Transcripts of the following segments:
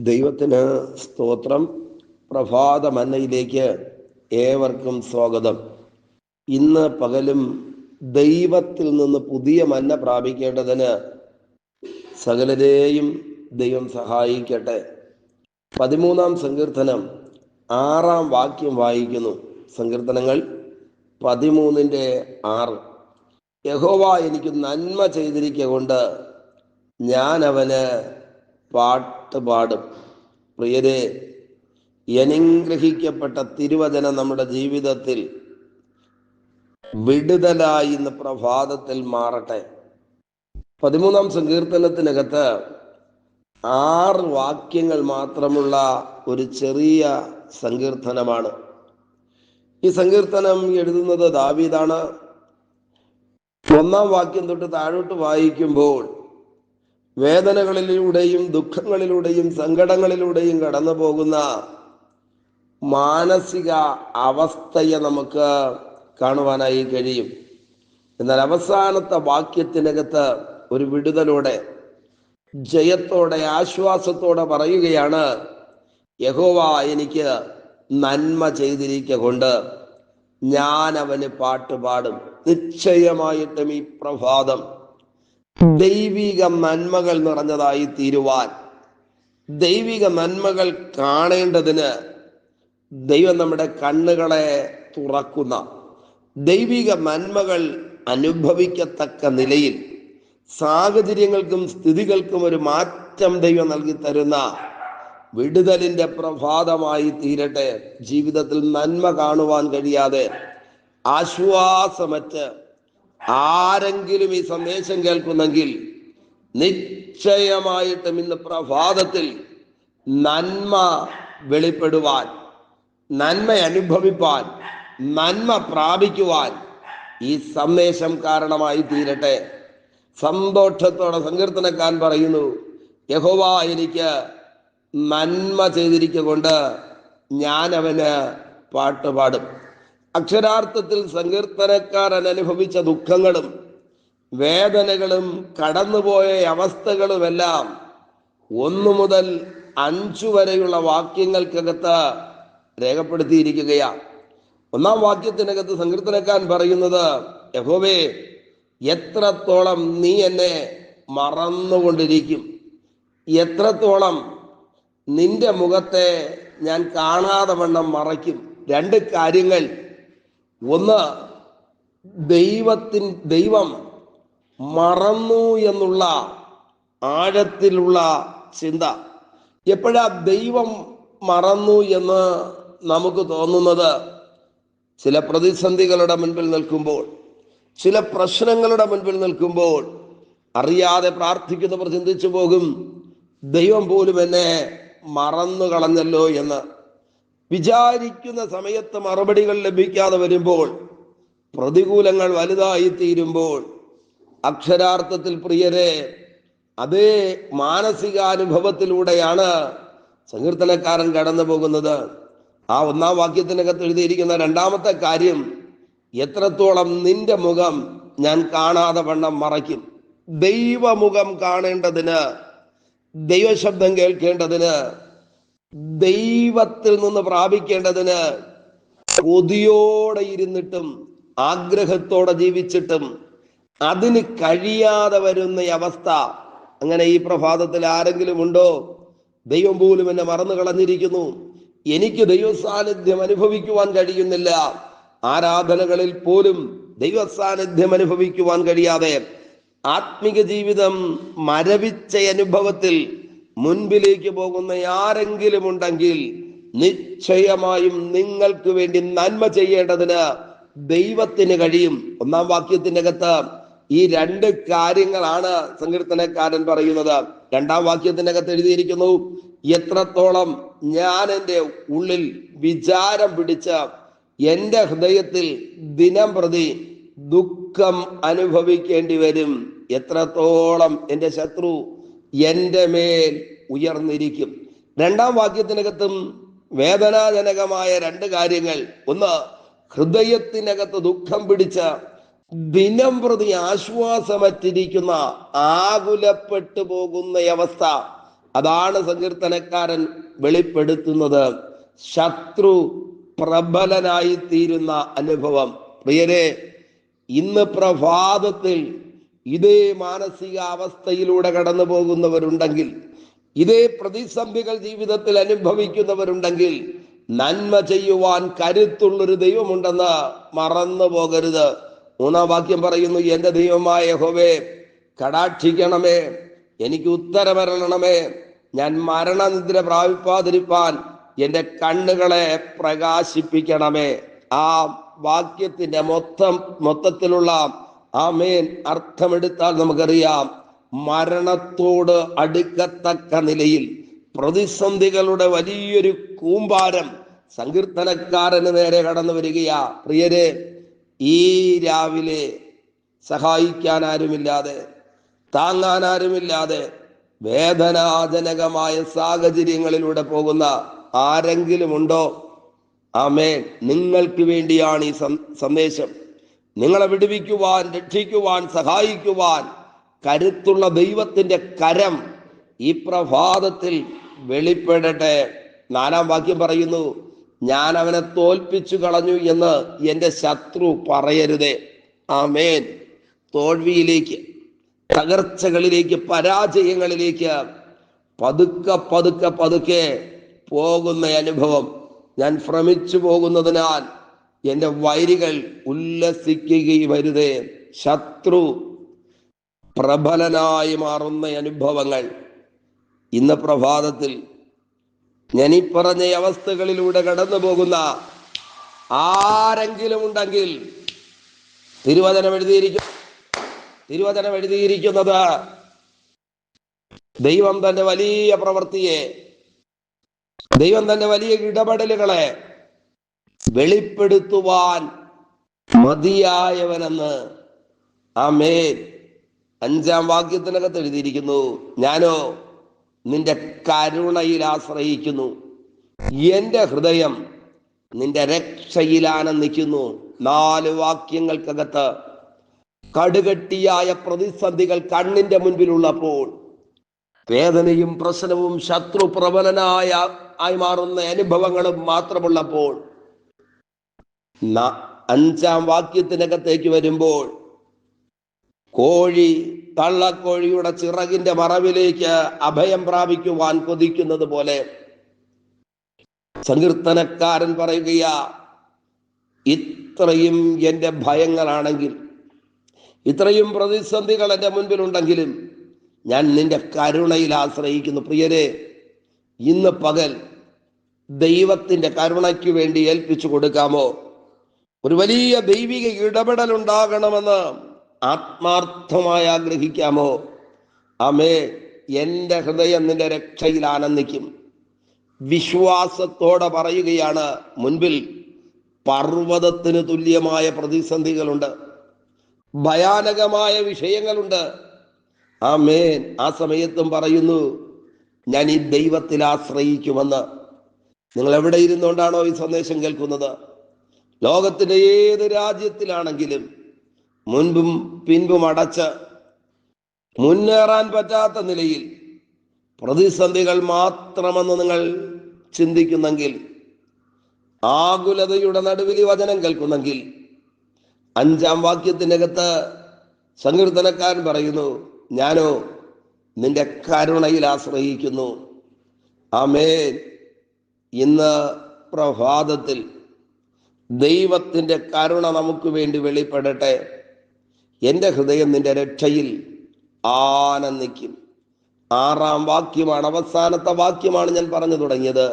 ദൈവത്തിന് സ്തോത്രം. പ്രഭാത മന്നയിലേക്ക് ഏവർക്കും സ്വാഗതം. ഇന്ന് പകലും ദൈവത്തിൽ നിന്ന് പുതിയ മന്ന പ്രാപിക്കേണ്ടതിന് സകലരെയും ദൈവം സഹായിക്കട്ടെ. 13-ാം സങ്കീർത്തനം 6-ാം വാക്യം വായിക്കുന്നു. സങ്കീർത്തനങ്ങൾ 13-6. യഹോവ എനിക്ക് നന്മ ചെയ്തിരിക്കൊണ്ട് ഞാൻ അവന് പാട്ട് പാടും. പ്രിയരെ, അനുഗ്രഹിക്കപ്പെട്ട തിരുവചനം നമ്മുടെ ജീവിതത്തിൽ വിടുതലായി ഇന്ന് പ്രഭാതത്തിൽ മാറട്ടെ. 13-ാം സങ്കീർത്തനത്തിനകത്ത് 6 വാക്യങ്ങൾ മാത്രമുള്ള ഒരു ചെറിയ സങ്കീർത്തനമാണ്. ഈ സങ്കീർത്തനം എഴുതുന്നത് ദാവീദാണ്. 1-ാം വാക്യം തൊട്ട് താഴോട്ട് വായിക്കുമ്പോൾ വേദനകളിലൂടെയും ദുഃഖങ്ങളിലൂടെയും സങ്കടങ്ങളിലൂടെയും കടന്നു പോകുന്ന മാനസിക അവസ്ഥയെ നമുക്ക് കാണുവാനായി കഴിയും. എന്നാൽ അവസാനത്തെ വാക്യത്തിനകത്ത് ഒരു വിടുതലോടെ, ജയത്തോടെ, ആശ്വാസത്തോടെ പറയുകയാണ്, യഹോവ എനിക്ക് നന്മ ചെയ്തിരിക്കൊണ്ട് ഞാൻ അവന് പാട്ടുപാടും. നിശ്ചയമായിട്ടും ഈ പ്രഭാതം ദൈവിക നന്മകൾ നിറഞ്ഞതായി തീരുവാൻ, ദൈവിക നന്മകൾ കാണേണ്ടതിന് ദൈവം നമ്മുടെ കണ്ണുകളെ തുറക്കുന്ന, ദൈവിക നന്മകൾ അനുഭവിക്കത്തക്ക നിലയിൽ സാഹചര്യങ്ങൾക്കും സ്ഥിതികൾക്കും ഒരു മാറ്റം ദൈവം നൽകി തരുന്ന വിടുതലിന്റെ പ്രഭാതമായി തീരട്ടെ. ജീവിതത്തിൽ നന്മ കാണുവാൻ കഴിയാതെ ആശ്വാസമറ്റ് ആരെങ്കിലും ഈ സന്ദേശം കേൾക്കുന്നെങ്കിൽ നിശ്ചയമായിട്ടും ഇന്ന് പ്രഭാതത്തിൽ നന്മ വെളിപ്പെടുവാൻ, നന്മ അനുഭവിപ്പാൻ, നന്മ പ്രാപിക്കുവാൻ ഈ സന്ദേശം കാരണമായി തീരട്ടെ. സന്തോഷത്തോടെ സങ്കീർത്തനക്കാരൻ പറയുന്നു, യഹോവ എനിക്ക് നന്മ ചെയ്തിരിക്കൊണ്ട് ഞാൻ അവന് പാട്ടുപാടും. അക്ഷരാർത്ഥത്തിൽ സങ്കീർത്തനക്കാരൻ അനുഭവിച്ച ദുഃഖങ്ങളും വേദനകളും കടന്നുപോയ അവസ്ഥകളുമെല്ലാം 1 മുതൽ 5 വരെയുള്ള വാക്യങ്ങൾക്കകത്ത് രേഖപ്പെടുത്തിയിരിക്കുകയാണ്. 1-ാം വാക്യത്തിനകത്ത് സങ്കീർത്തനക്കാരൻ പറയുന്നത്, യഹോവേ, എത്രത്തോളം നീ എന്നെ മറന്നുകൊണ്ടിരിക്കും, എത്രത്തോളം നിന്റെ മുഖത്തെ ഞാൻ കാണാതെ വണ്ണം മറയ്ക്കും. 2 കാര്യങ്ങൾ. ഒന്ന്, ദൈവം മറന്നു എന്നുള്ള ആഴത്തിലുള്ള ചിന്ത. എപ്പോഴാ ദൈവം മറന്നു എന്ന് നമുക്ക് തോന്നുന്നത്? ചില പ്രതിസന്ധികളുടെ മുൻപിൽ നിൽക്കുമ്പോൾ, ചില പ്രശ്നങ്ങളുടെ മുൻപിൽ നിൽക്കുമ്പോൾ അറിയാതെ പ്രാർത്ഥിക്കുന്നവർ ചിന്തിച്ചു പോകും, ദൈവം പോലും എന്നെ മറന്നു കളഞ്ഞല്ലോ എന്ന്. വിചാരിക്കുന്ന സമയത്ത് മറുപടികൾ ലഭിക്കാതെ വരുമ്പോൾ, പ്രതികൂലങ്ങൾ വലുതായി തീരുമ്പോൾ, അക്ഷരാർത്ഥത്തിൽ പ്രിയരെ, അതേ മാനസികാനുഭവത്തിലൂടെയാണ് സങ്കീർത്തനക്കാരൻ കടന്നു പോകുന്നത്. ആ 1-ാം വാക്യത്തിനകത്ത് എഴുതിയിരിക്കുന്ന 2-ാമത്തെ കാര്യം, എത്രത്തോളം നിന്റെ മുഖം ഞാൻ കാണാതെ വണ്ണം മറയ്ക്കും. ദൈവമുഖം കാണേണ്ടതിന്, ദൈവശബ്ദം കേൾക്കേണ്ടതിന്, ദൈവത്തിൽ നിന്ന് പ്രാപിക്കേണ്ടതിന് കൊതിയോടെ ഇരുന്നിട്ടും ആഗ്രഹത്തോടെ ജീവിച്ചിട്ടും അതിന് കഴിയാതെ വരുന്ന അവസ്ഥ. അങ്ങനെ ഈ പ്രഭാതത്തിൽ ആരെങ്കിലും ഉണ്ടോ? ദൈവം പോലും എന്നെ മറന്നു കളഞ്ഞിരിക്കുന്നു, എനിക്ക് ദൈവ സാന്നിധ്യം അനുഭവിക്കുവാൻ കഴിയുന്നില്ല, ആരാധനകളിൽ പോലും ദൈവ സാന്നിധ്യം അനുഭവിക്കുവാൻ കഴിയാതെ ആത്മിക ജീവിതം മരവിച്ച അനുഭവത്തിൽ മുൻപിലേക്ക് പോകുന്ന ആരെങ്കിലും ഉണ്ടെങ്കിൽ നിശ്ചയമായും നിങ്ങൾക്ക് വേണ്ടി നന്മ ചെയ്യേണ്ടതിന് ദൈവത്തിന് കഴിയും. 1-ാം വാക്യത്തിനകത്ത് ഈ 2 കാര്യങ്ങളാണ് സങ്കീർത്തനക്കാരൻ പറയുന്നത്. 2-ാം വാക്യത്തിനകത്ത് എഴുതിയിരിക്കുന്നു, എത്രത്തോളം ഞാൻ എൻ്റെ ഉള്ളിൽ വിചാരം പിടിച്ച് എൻ്റെ ഹൃദയത്തിൽ ദിനം പ്രതി ദുഃഖം അനുഭവിക്കേണ്ടി വരും. എത്രത്തോളം എൻ്റെ ശത്രു എൻ്റെ മേൽ ഉയർന്നിരിക്കും. 2-ാം വാക്യത്തിനകത്തും വേദനാജനകമായ 2 കാര്യങ്ങൾ. ഒന്ന്, ഹൃദയത്തിനകത്ത് ദുഃഖം പിടിച്ച ദിനം പ്രതി ആശ്വാസമറ്റിരിക്കുന്ന, ആകുലപ്പെട്ടു പോകുന്ന അവസ്ഥ. അതാണ് സങ്കീർത്തനക്കാരൻ വെളിപ്പെടുത്തുന്നത്. ശത്രു പ്രബലനായി തീരുന്ന അനുഭവം. പ്രിയരെ, ഇന്ന് പ്രഭാതത്തിൽ ഇതേ മാനസിക അവസ്ഥയിലൂടെ കടന്നു പോകുന്നവരുണ്ടെങ്കിൽ, ഇതേ പ്രതിസന്ധികൾ ജീവിതത്തിൽ അനുഭവിക്കുന്നവരുണ്ടെങ്കിൽ, നന്മ ചെയ്യുവാൻ കരുത്തുള്ളൊരു ദൈവമുണ്ടെന്ന് മറന്നു പോകരുത്. 3-ാം വാക്യം പറയുന്നു, എന്റെ ദൈവമായ യഹോവേ, കടാക്ഷിക്കണമേ, എനിക്ക് ഉത്തരമരുളണമേ, ഞാൻ മരണനിദ്ര പ്രാപിപ്പാതിരിപ്പാൻ എന്റെ കണ്ണുകളെ പ്രകാശിപ്പിക്കണമേ. ആ വാക്യത്തിന്റെ മൊത്തത്തിലുള്ള ആമേൻ അർത്ഥമെടുത്താൽ നമുക്കറിയാം, മരണത്തോട് അടുക്കത്തക്ക നിലയിൽ പ്രതിസന്ധികളുടെ വലിയൊരു കൂമ്പാരം സങ്കീർത്തനക്കാരന് നേരെ കടന്നു വരികയാ. പ്രിയരെ, ഈ രാവിലെ സഹായിക്കാൻ ആരുമില്ലാതെ, താങ്ങാൻ ആരുമില്ലാതെ, വേദനാജനകമായ സാഹചര്യങ്ങളിലൂടെ പോകുന്ന ആരെങ്കിലും ഉണ്ടോ? ആമേൻ. നിങ്ങൾക്ക് വേണ്ടിയാണ് ഈ സന്ദേശം. നിങ്ങളെ വിടുവിക്കുവാൻ, രക്ഷിക്കുവാൻ, സഹായിക്കുവാൻ കരുത്തുള്ള ദൈവത്തിന്റെ കരം ഈ പ്രഭാതത്തിൽ വെളിപ്പെടട്ടെ. 4-ാം വാക്യം പറയുന്നു, ഞാൻ അവനെ തോൽപ്പിച്ചു കളഞ്ഞു എന്ന് എൻ്റെ ശത്രു പറയരുതേ. ആമേൻ. തോൽവിയിലേക്ക്, തകർച്ചകളിലേക്ക്, പരാജയങ്ങളിലേക്ക് പതുക്കെ പതുക്കെ പതുക്കെ പോകുന്ന അനുഭവം. ഞാൻ ഭ്രമിച്ചു പോകുന്നതിനാൽ എൻ്റെ വൈരികൾ ഉല്ലസിക്കുകയും വരുതേ. ശത്രു പ്രബലനായി മാറുന്ന അനുഭവങ്ങൾ ഇന്ന് പ്രഭാതത്തിൽ ഞാൻ ഈ പറഞ്ഞ അവസ്ഥകളിലൂടെ കടന്നു പോകുന്ന ആരെങ്കിലും ഉണ്ടെങ്കിൽ തിരുവചനം എഴുതിയിരിക്കുന്നത് ദൈവം തന്റെ വലിയ പ്രവൃത്തിയെ, ദൈവം തന്റെ വലിയ ഇടപെടലുകളെ വെളിപ്പെടുത്തുവാൻ മതിയായവനെന്ന്. ആമേൻ. 5-ാം വാക്യത്തിനകത്ത് എഴുതിയിരിക്കുന്നു, ഞാനോ നിന്റെ കരുണയിൽ ആശ്രയിക്കുന്നു, എന്റെ ഹൃദയം നിന്റെ രക്ഷയിൽ ആനന്ദിക്കുന്നു. 4 വാക്യങ്ങൾക്കകത്ത് കടുകട്ടിയായ പ്രതിസന്ധികൾ കണ്ണിന്റെ മുൻപിലുള്ളപ്പോൾ, വേദനയും പ്രശ്നവും ശത്രു പ്രബലനായി മാറുന്ന അനുഭവങ്ങളും മാത്രമുള്ളപ്പോൾ, 5-ാം വാക്യത്തിനകത്തേക്ക് വരുമ്പോൾ, കോഴി തള്ളക്കോഴിയുടെ ചിറകിന്റെ മറവിലേക്ക് അഭയം പ്രാപിക്കുവാൻ കൊതിക്കുന്നത് പോലെ സങ്കീർത്തനക്കാരൻ പറയുകയാ, ഇത്രയും എൻ്റെ ഭയങ്ങളാണെങ്കിൽ, ഇത്രയും പ്രതിസന്ധികൾ എൻ്റെ മുൻപിലുണ്ടെങ്കിലും ഞാൻ നിന്റെ കരുണയിൽ ആശ്രയിക്കുന്നു. പ്രിയരെ, ഇന്ന് പകൽ ദൈവത്തിന്റെ കരുണയ്ക്ക് വേണ്ടി ഏൽപ്പിച്ചു കൊടുക്കാമോ? ഒരു വലിയ ദൈവിക ഇടപെടൽ ഉണ്ടാകണമെന്ന് ആത്മാർത്ഥമായി ആഗ്രഹിക്കാമോ? ആമേ. എൻ്റെ ഹൃദയം നിന്റെ രക്ഷയിൽ ആനന്ദിക്കും. വിശ്വാസത്തോടെ പറയുകയാണ്, മുൻപിൽ പർവ്വതത്തിന് തുല്യമായ പ്രതിസന്ധികളുണ്ട്, ഭയാനകമായ വിഷയങ്ങളുണ്ട്. ആമേൻ. ആ സമയത്തും പറയുന്നു, ഞാൻ ഈ ദൈവത്തിൽ ആശ്രയിക്കുമെന്ന്. നിങ്ങൾ എവിടെ ഇരുന്നുകൊണ്ടാണോ ഈ സന്ദേശം കേൾക്കുന്നത്? ലോകത്തിന്റെ ഏത് രാജ്യത്തിലാണെങ്കിലും മുൻപും പിൻപും അടച്ച് മുന്നേറാൻ പറ്റാത്ത നിലയിൽ പ്രതിസന്ധികൾ മാത്രമെന്ന് നിങ്ങൾ ചിന്തിക്കുന്നെങ്കിൽ, ആകുലതയുടെ നടുവിൽ വചനം കേൾക്കുന്നെങ്കിൽ, 5-ാം വാക്യത്തിനകത്ത് സങ്കീർത്തനക്കാരൻ പറയുന്നു, ഞാനോ നിന്റെ കരുണയിൽ ആശ്രയിക്കുന്നു. ആമേൻ. ഇന്ന് പ്രഭാതത്തിൽ ദൈവത്തിന്റെ കരുണ നമുക്ക് വേണ്ടി വെളിപ്പെടട്ടെ. എൻ്റെ ഹൃദയം നിന്റെ രക്ഷയിൽ ആനന്ദിക്കും. 6-ാം വാക്യമാണ്, അവസാനത്തെ വാക്യമാണ് ഞാൻ പറഞ്ഞു തുടങ്ങിയത്.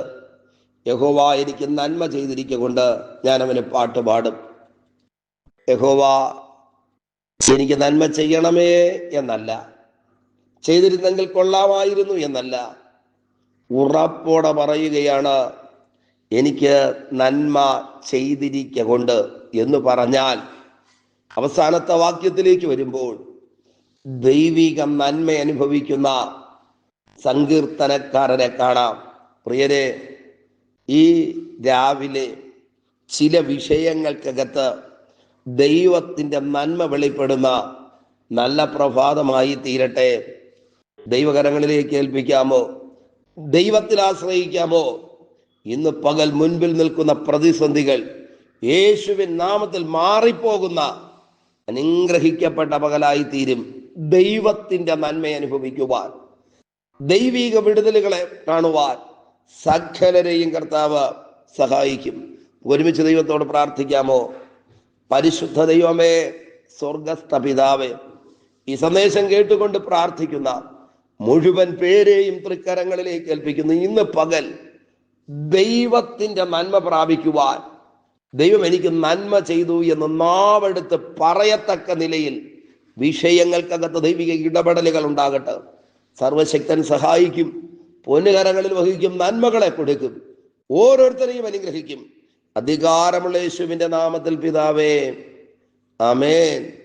യഹോവ എനിക്ക് നന്മ ചെയ്തിരിക്കൊണ്ട് ഞാൻ അവന് പാട്ടുപാടും. യഹോവ എനിക്ക് നന്മ ചെയ്യണമേ എന്നല്ല, ചെയ്തിരുന്നെങ്കിൽ കൊള്ളാമായിരുന്നു എന്നല്ല, ഉറപ്പോടെ പറയുകയാണ്, എനിക്ക് നന്മ ചെയ്തിരിക്കൊണ്ട് എന്ന് പറഞ്ഞാൽ അവസാനത്തെ വാക്യത്തിലേക്ക് വരുമ്പോൾ ദൈവിക നന്മ അനുഭവിക്കുന്ന സങ്കീർത്തനക്കാരനെ കാണാം. പ്രിയരെ, ഈ രാവിലെ ചില വിഷയങ്ങൾക്കകത്ത് ദൈവത്തിൻ്റെ നന്മ വെളിപ്പെടുന്ന നല്ല പ്രഭാതമായി തീരട്ടെ. ദൈവകരങ്ങളിലേക്ക് ഏൽപ്പിക്കാമോ? ദൈവത്തിൽ ആശ്രയിക്കാമോ? ഇന്ന് പകൽ മുൻപിൽ നിൽക്കുന്ന പ്രതിസന്ധികൾ യേശുവിൻ നാമത്തിൽ മാറിപ്പോകുന്ന അനുഗ്രഹിക്കപ്പെട്ട പകലായി തീരും. ദൈവത്തിന്റെ നന്മ അനുഭവിക്കുവാൻ, ദൈവിക വിടുതലുകളെ കാണുവാൻ സകലരെയും കർത്താവ് സഹായിക്കും. ഒരുമിച്ച് ദൈവത്തോട് പ്രാർത്ഥിക്കാമോ? പരിശുദ്ധ ദൈവമേ, സ്വർഗസ്ഥ പിതാവേ, ഈ സന്ദേശം കേട്ടുകൊണ്ട് പ്രാർത്ഥിക്കുന്ന മുഴുവൻ പേരെയും തൃക്കരങ്ങളിലേക്ക് ഏൽപ്പിക്കുന്നു. ഇന്ന് പകൽ ദൈവത്തിന്റെ നന്മ പ്രാപിക്കുവാൻ, ദൈവം എനിക്ക് നന്മ ചെയ്തു എന്ന് നാവെടുത്ത് പറയത്തക്ക നിലയിൽ വിഷയങ്ങൾക്കകത്ത് ദൈവിക ഇടപെടലുകൾ ഉണ്ടാകട്ടെ. സർവശക്തൻ സഹായിക്കും, പൊന്നുകരങ്ങളിൽ വഹിക്കും, നന്മകളെ കൊടുക്കും, ഓരോരുത്തരെയും അനുഗ്രഹിക്കും. അധികാരമുള്ള യേശുവിന്റെ നാമത്തിൽ പിതാവേ, ആമേൻ.